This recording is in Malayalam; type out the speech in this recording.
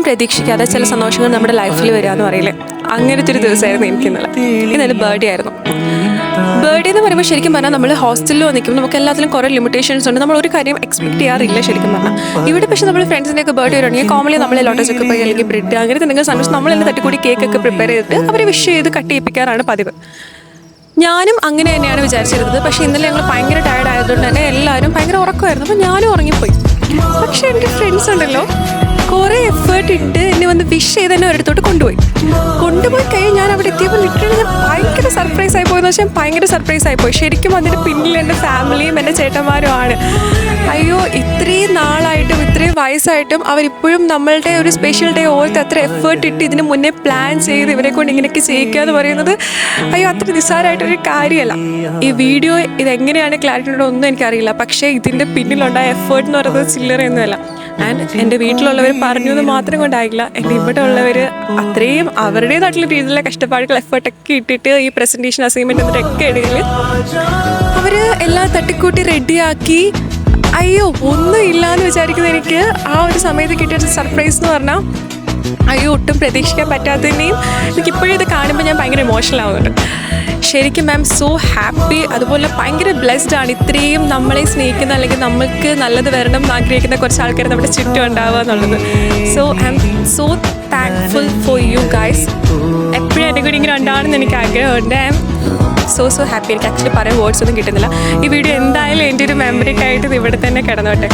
പ്രതീക്ഷിക്കാതെ ചില സന്തോഷങ്ങൾ നമ്മുടെ ലൈഫിൽ വരിക എന്ന് പറയില്ലേ, അങ്ങനത്തെ ഒരു ദിവസമായിരുന്നു എനിക്ക് ഇന്നലെ ബർത്ത്ഡേ ആയിരുന്നു. ബർത്ത്ഡേ എന്ന് പറയുമ്പോൾ ശരിക്കും പറഞ്ഞാൽ നമ്മൾ ഹോസ്റ്റലിൽ നിൽക്കും, നമുക്ക് എല്ലാത്തിലും കുറേ ലിമിറ്റേഷൻസ് ഉണ്ട്, നമ്മൾ ഒരു കാര്യം എക്സ്പെക്ട് ചെയ്യാറില്ല ശരിക്കും പറഞ്ഞാൽ. ഇവിടെ പക്ഷേ നമ്മൾ ഫ്രണ്ട്സിൻ്റെയൊക്കെ ബർത്ത്ഡേ വരികയാണെങ്കിൽ കോമൺലി നമ്മൾ ലോട്ടസ് ഒക്കെ പോയി അല്ലെങ്കിൽ ബ്രെഡ് അങ്ങനത്തെ എന്തെങ്കിലും സന്തോഷം നമ്മളെല്ലാം തട്ടിക്കൂടി കേക്കൊക്കെ പ്രിപ്പയർ ചെയ്തിട്ട് അവരെ വിഷ് ചെയ്ത് കട്ട് ചെയ്യിപ്പിക്കാറാണ് പതിവ്. ഞാനും അങ്ങനെ തന്നെയാണ് വിചാരിച്ചിരുന്നത്. പക്ഷേ ഇന്നലെ ഞങ്ങൾ ഭയങ്കര ടയർഡ് ആയതുകൊണ്ട് തന്നെ എല്ലാവരും ഭയങ്കര ഉറക്കമായിരുന്നു. അപ്പോൾ ഞാനും ഉറങ്ങിപ്പോയി. പക്ഷേ എൻ്റെ ഫ്രണ്ട്സ് ഉണ്ടല്ലോ കുറേ എഫേർട്ട് ഇട്ട് എന്നെ വന്ന് വിഷ് ചെയ്ത് തന്നെ ഒരിടത്തോട്ട് കൊണ്ടുപോയി കഴിഞ്ഞ് ഞാൻ അവിടെ എത്തിയപ്പോൾ ലിറ്ററലി ഞാൻ ഭയങ്കര സർപ്രൈസ് ആയി പോയെന്ന് വെച്ചാൽ ഭയങ്കര സർപ്രൈസ് ആയിപ്പോയി. ശരിക്കും അതിൻ്റെ പിന്നിൽ എൻ്റെ ഫാമിലിയും എൻ്റെ ചേട്ടന്മാരും ആണ്. അയ്യോ, ഇത്രയും നാളായിട്ടും ഇത്രയും വയസ്സായിട്ടും അവരിപ്പോഴും നമ്മളുടെ ഒരു സ്പെഷ്യൽ ഡേ ഓർത്ത് അത്ര എഫേർട്ട് ഇട്ട് ഇതിന് മുന്നേ പ്ലാൻ ചെയ്ത് ഇവരെ കൊണ്ട് ഇങ്ങനെയൊക്കെ ചെയ്യിക്കുക എന്ന് പറയുന്നത് അയ്യോ അത്ര നിസ്സാരമായിട്ടൊരു കാര്യമല്ല. ഈ വീഡിയോ ഇതെങ്ങനെയാണ് ക്ലാരിറ്റി ഉണ്ടോ ഒന്നും എനിക്കറിയില്ല. പക്ഷേ ഇതിൻ്റെ പിന്നിലുണ്ടായ എഫേർട്ട് എന്ന് പറയുന്നത് ചില്ലറയൊന്നുമല്ല. ആൻഡ് എൻ്റെ വീട്ടിലുള്ളവർ പറഞ്ഞു എന്ന് മാത്രം കൊണ്ടായില്ല, എൻ്റെ ഇവിടെ ഉള്ളവർ അത്രയും അവരുടേതായിട്ടുള്ള രീതിയിലുള്ള കഷ്ടപ്പാടുകൾ എഫേർട്ടൊക്കെ ഇട്ടിട്ട് ഈ പ്രസൻറ്റേഷൻ അസൈൻമെൻറ്റ് എന്നിട്ടൊക്കെ ഇടയിൽ അവർ എല്ലാം തട്ടിക്കൂട്ടി റെഡിയാക്കി. അയ്യോ, ഒന്നും ഇല്ലയെന്ന് വിചാരിക്കുന്ന എനിക്ക് ആ ഒരു സമയത്ത് കിട്ടിയ സർപ്രൈസ് എന്ന് പറഞ്ഞാൽ അയ്യോ ഒട്ടും പ്രതീക്ഷിക്കാൻ പറ്റാത്തതിനെയും എനിക്കിപ്പോഴും ഇത് കാണുമ്പോൾ ഞാൻ ഭയങ്കര ഇമോഷണൽ ആവുന്നുണ്ട്. ശരിക്കും ഐ എം സോ ഹാപ്പി. അതുപോലെ ഭയങ്കര ബ്ലെസ്ഡ് ആണ് ഇത്രയും നമ്മളെ സ്നേഹിക്കുന്ന അല്ലെങ്കിൽ നമ്മൾക്ക് നല്ലത് വരണം എന്ന് ആഗ്രഹിക്കുന്ന കുറച്ച് ആൾക്കാർ നമ്മുടെ ചുറ്റും ഉണ്ടാവുക എന്നുള്ളത്. So I M so thankful for you guys. എപ്പോഴും എൻ്റെ കൂടി ഇങ്ങനെ ഉണ്ടാവണമെന്ന് എനിക്ക് ആഗ്രഹമുണ്ട്. I M so happy. എനിക്ക് ആക്ച്വലി പറയാൻ വേർഡ്സ് ഒന്നും കിട്ടുന്നില്ല. ഈ വീഡിയോ എന്തായാലും എൻ്റെ ഒരു മെമ്മറിക്കായിട്ട് ഇത് ഇവിടെ തന്നെ കിടന്നോട്ടെ.